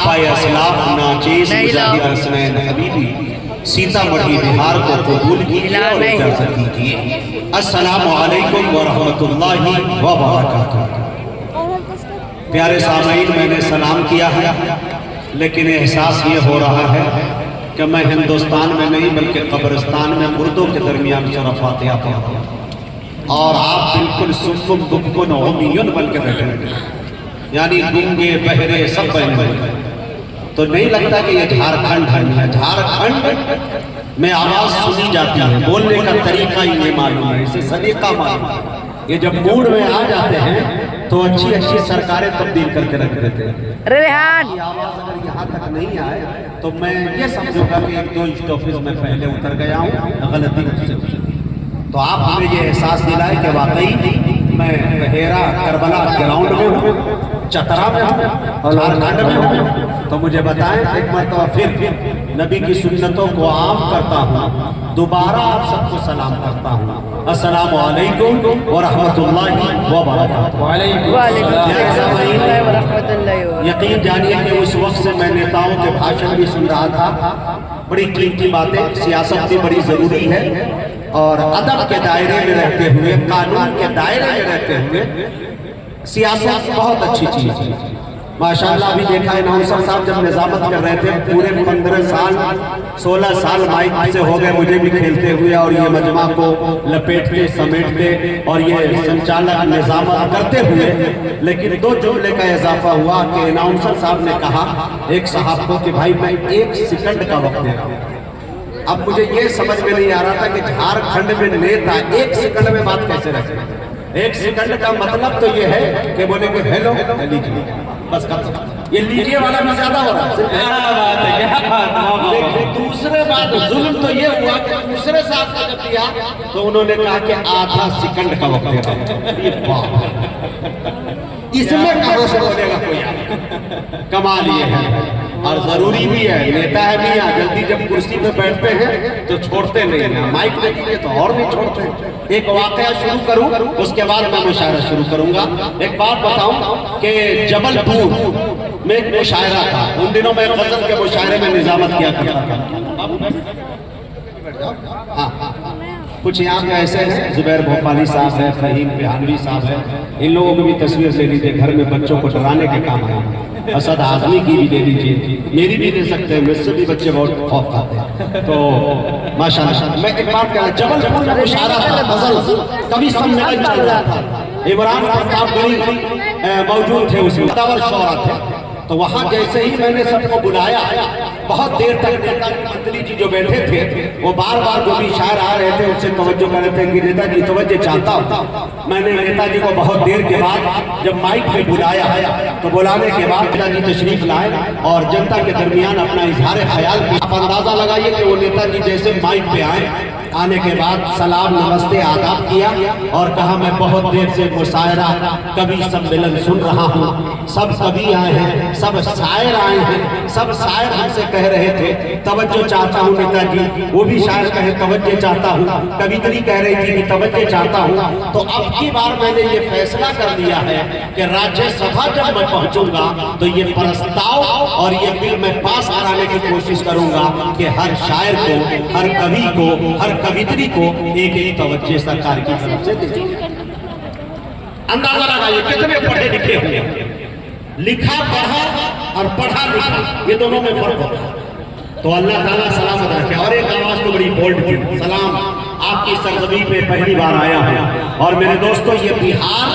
Bye असलाफ नाचीज मुजाहिद हसनैन हबीबी सीतामढ़ी बिहार को कबूल कीजिए और इजाज़त दीजिए। अस्सलामु अलैकुम व रहमतुल्लाहि व बरकातुहू। प्यारे सामईन, मैंने सलाम किया है, लेकिन एहसास ये हो रहा है कि मैं हिंदुस्तान में नहीं बल्कि कब्रिस्तान में मुर्दों के दरमियान सूरह फातिहा पढ़ रहा हूं और आप बिल्कुल सुम्मुम बुक्मुन उम्मियुन बन के बैठे हैं, यानी गूंगे बहरे सब बने हुए। तो नहीं लगता कि ये झारखंड है? झारखंड में आवाज सुनी जाती है, बोलने का तरीका ही नहीं मालूम है, इसे सलीका मालूम है। ये जब मूड में आ जाते हैं तो अच्छी अच्छी सरकारें तब्दील करके रख देते हैं। रेहान ये आवाज अगर यहाँ तक नहीं आए तो मैं ये समझूंगा कि एक दो स्टॉपेज में पहले उतर गया हूँ, गलती मुझसे हुई। तो आप हमें ये एहसास दिलाए कि वाकई मैं बहेरा करबला ग्राउंड में हूँ, चतरा में हूँ, झारखंड में हूँ। तो मुझे बताएं, एक मरतबा फिर नबी की सुन्नतों को आम करता हूँ, दोबारा आप सबको सलाम करता हूँ। अस्सलामु अलैकुम व रहमतुल्लाहि व बरकातुहू। यकीन जानिए कि उस वक्त से मैं नेताओं के भाषण भी सुन रहा था। बड़ी कीमती बातें, सियासत भी बड़ी जरूरी है और अदब के दायरे में रहते हुए, कानून के दायरे में रहते हुए सियासत बहुत अच्छी चीज है। माशाअल्लाह अभी देखा है अनाउंसर साहब जब निजामत कर रहे थे, पूरे 15 साल 16 साल माइक से हो गए मुझे भी खेलते हुए और ये मजमा को लपेटते समेटते और ये संचालक निजामत करते हुए, लेकिन दो जुमले का इजाफा हुआ कि अनाउंसर साहब ने कहा एक साहब को कि भाई मैं 1 सेकंड का वक्त दे रहा हूँ। अब मुझे ये समझ में नहीं आ रहा था कि झारखंड में नेता 1 सेकंड में बात कैसे रखे। 1 सेकंड का मतलब तो ये है कि बोले कि हेलो लीजिए, बस खत्म। ये लीजिए वाला भी ज्यादा हो रहा है। दूसरे बात जुल्म तो ये हुआ कि दूसरे साहब का जब दिया तो उन्होंने कहा कि आधा सेकंड का वक्त दे रहा हूं। इसमें कहां से बोलेगा कोई? कमाल ये है और जरूरी भी है। नेता है मियां, जल्दी जब कुर्सी पे बैठते हैं तो छोड़ते नहीं हैं, माइक देंगे तो और नहीं छोड़ते। एक वाकया शुरू करूं, उसके बाद मैं मुशायरा शुरू करूंगा। एक बात बताऊं कि जबलपुर में एक मुशायरा था। उन दिनों मैं गजल के मुशायरे में निजामत किया करता था। हाँ, कुछ यहाँ पे ऐसे हैं, जुबैर भोपाली साहब है, फहीम बिहानवी साहब है, इन लोगों को भी तस्वीर ले लीजिए, घर में बच्चों को डराने के काम आए। असद आजमी की भी ले लीजिए, मेरी भी ले सकते हैं, मुझसे भी बच्चे बहुत खौफ खाते हैं। तो माशाल्लाह मैं एक बात कह रहा, जबलपुर में मुशायरा था, गजल कवि सम्मेलन चल रहा था। इमरान प्रताप गढ़ी मौजूद थे, उसमें तावर शौरा थे। तो वहां जैसे ही मैंने सबको बुलाया, बहुत देर तक नेता मंत्री जी जो बैठे थे वो बार बार जो भी शायर आ रहे थे उनसे तवज्जो कर रहे थे कि नेताजी तवज्जो चाहता हूं। मैंने नेताजी को बहुत देर के बाद जब माइक पे बुलाया तो बुलाने के बाद नेताजी तशरीफ लाए और जनता के दरमियान अपना इजहार ख्याल किया। आप अंदाजा लगाइए कि वो नेताजी जैसे माइक पे आए, आने के बाद सलाम नमस्ते आदाब किया और कहा मैं बहुत देर से मुशायरा कवि सम्मेलन सुन रहा हूँ, सब कवि आए हैं, सब शायर आए हैं, सब शायर हमसे कह रहे थे तवज्जो चाहता हूँ नेताजी, वो भी शायर कहे तवज्जो चाहता हूँ, कवित्री कह रही थी कि तवज्जो चाहता हूँ। तो अब की बार मैंने ये फैसला कर लिया है कि राज्यसभा जब मैं पहुंचूंगा तो ये प्रस्ताव और ये बिल मैं पास कराने की कोशिश करूंगा कि हर शायर को, हर कवि को, हर कवित्री को एक तवज्जो सरकार की तरफ से दे। अंदाजा लगाइए कितने पढ़े लिखे हुए। लिखा पढ़ा और पढ़ा लिखा ये दोनों में फर्क होता है। तो अल्लाह ताला सलामत रखे। और एक आवाज तो बड़ी बोल्ड थी, सलाम आपकी सरजमीन पे पहली बार आया हूं। और मेरे दोस्तों ये बिहार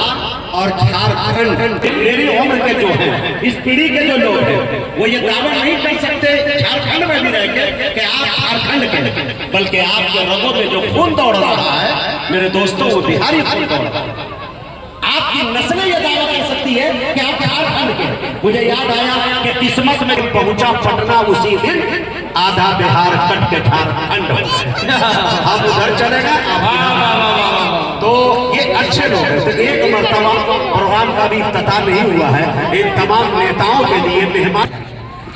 और झारखंड मेरी उम्र के जो हैं, इस पीढ़ी के जो लोग हैं वो ये दावा नहीं कर सकते झारखंड में भी रह के कि आप झारखंड के, बल्कि आपके रगों में जो खून दौड़ रहा है मेरे दोस्तों वो बिहारी खून दौड़ रहा है। आपकी नस्लें ये दावा कर सकती है कि आप झारखंड के। मुझे याद आया कि किस्मत में पहुंचा पटना उसी दिन आधा बिहार कट के झारखंड हम उधर चलेगा। तो ये अच्छे लोग हैं। तो एक मरतबा प्रोग्राम का भी इफ्तिताह नहीं हुआ है, इन तमाम नेताओं के लिए मेहमान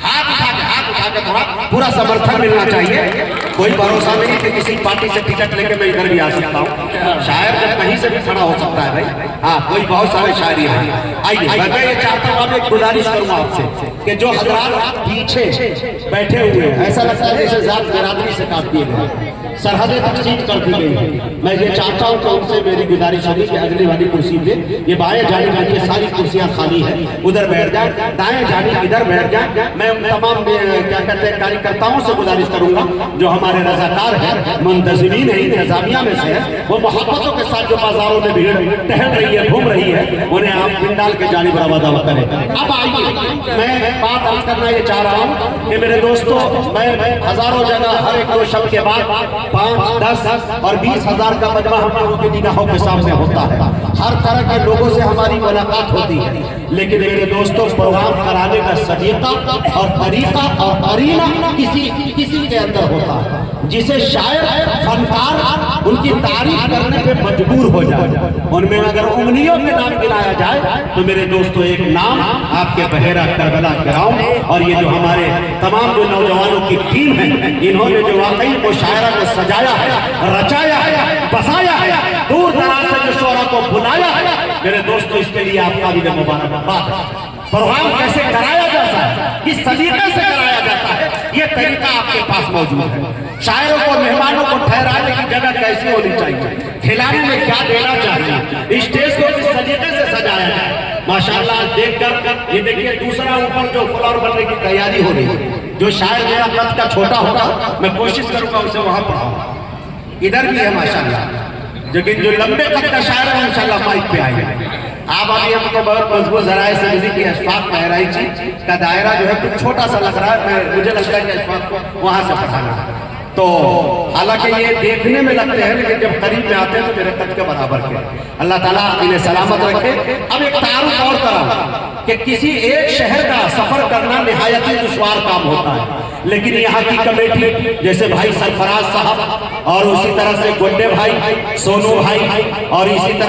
हाथ उठा के थोड़ा पूरा समर्थन मिलना चाहिए। कोई भरोसा नहीं कि किसी पार्टी से टिकट लेके मैं इधर भी आ सकता हूँ, शायर जब कहीं से भी खड़ा हो सकता है भाई। हाँ, कोई बहुत सारे शायर यहाँ हैं। आइए, मैं ये चाहता हूँ, एक गुजारिश करूँगा आपसे कि जो हजरात पीछे बैठे हुए हैं, ऐसा लगता है जैसे जात बिरादरी से काट दिए गए, सरहदें तकसीम कर दी गई। मैं ये चाहता हूँ कि उनसे मेरी गुजारिश होगी कि अगली वाली कुर्सी पे, ये बाएं जाने वाली ये सारी कुर्सियाँ खाली है, उधर बैठ जाए, दाएं जाने इधर बैठ जाए। मैं उन तमाम क्या कहते हैं कार्यकर्ताओं से गुजारिश करूंगा जो हमारे रजाकार हैं, मुंतजिमीन है, इंतजामिया में से है, वो मोहब्बतों के साथ जो बाजारों में भीड़ टहल रही है, घूम रही है, उन्हें आप पिंडाल के जानिब रवादा करें। अब आइए, मैं बात अर्ज करना ये चाह रहा हूँ कि मेरे दोस्तों, मैं हजारों जगह हर एक दो शब्द के बाद 5, 10 और 20 हजार का मजमा हम लोगों की निगाहों के सामने होता है। हर तरह के लोगों से हमारी मुलाकात होती है, लेकिन मेरे दोस्तों, प्रोग्राम कराने का सलीका और तरीका और अरीना किसी के अंदर होता है, जिसे शायर फनकार उनकी तारीफ करने पे मजबूर हो जाए। उनमें अगर उंगलियों के नाम गिनाया जाए तो मेरे दोस्तों, एक नाम आपके बहेरा करबला ग्राउंड और ये जो हमारे तमाम जो नौजवानों की टीम है, इन्होंने जो वाकई मुशायरा को सजाया है, रचाया है, बसाया है, दूर दराज से जो शोरा को बुलाया है, मेरे दोस्तों, इसके लिए आपका भी मुबारकबाद है। प्रोग्राम कैसे कराया जाता है, किस तरीके से कराया जाता है, ये तरीका आपके पास मौजूद है। शायरों को, मेहमानों को ठहराने की जगह कैसी होनी चाहिए, खिलाने में क्या देना चाहिए, स्टेज को किस तरीके से सजाया जाए, माशाअल्लाह देखकर ये देखिए, दूसरा ऊपर जो फ्लोर बनने की तैयारी हो रही है। जो शायर मेरा कद का छोटा होगा, मैं कोशिश करूंगा उसे वहां पढ़ाऊं। इधर भी है माशाअल्लाह, लेकिन जो लंबे कद का शायर है इंशाअल्लाह माइक पे आएगा। आप अभी हमको बहुत मजबूत जराए से मिली कि अशफाक महराइची का दायरा जो है कुछ छोटा सा लग रहा है, मुझे लगता है कि अशफाक को वहां से पढ़ाना है। तो हालांकि ये देखने में लगते हैं, लेकिन जब करीब में आते हैं तो मेरे कद के बराबर के। अल्लाह ताला इन्हें सलामत रखे। अब एक तारुफ और कराऊं कि किसी एक शहर का सफर करना निहायत ही दुश्वार काम होता है, लेकिन यहाँ की कमेटी जैसे भाई सरफराज साहब और उसी तरह से गुड्डे भाई, सोनू भाई और इसी तरह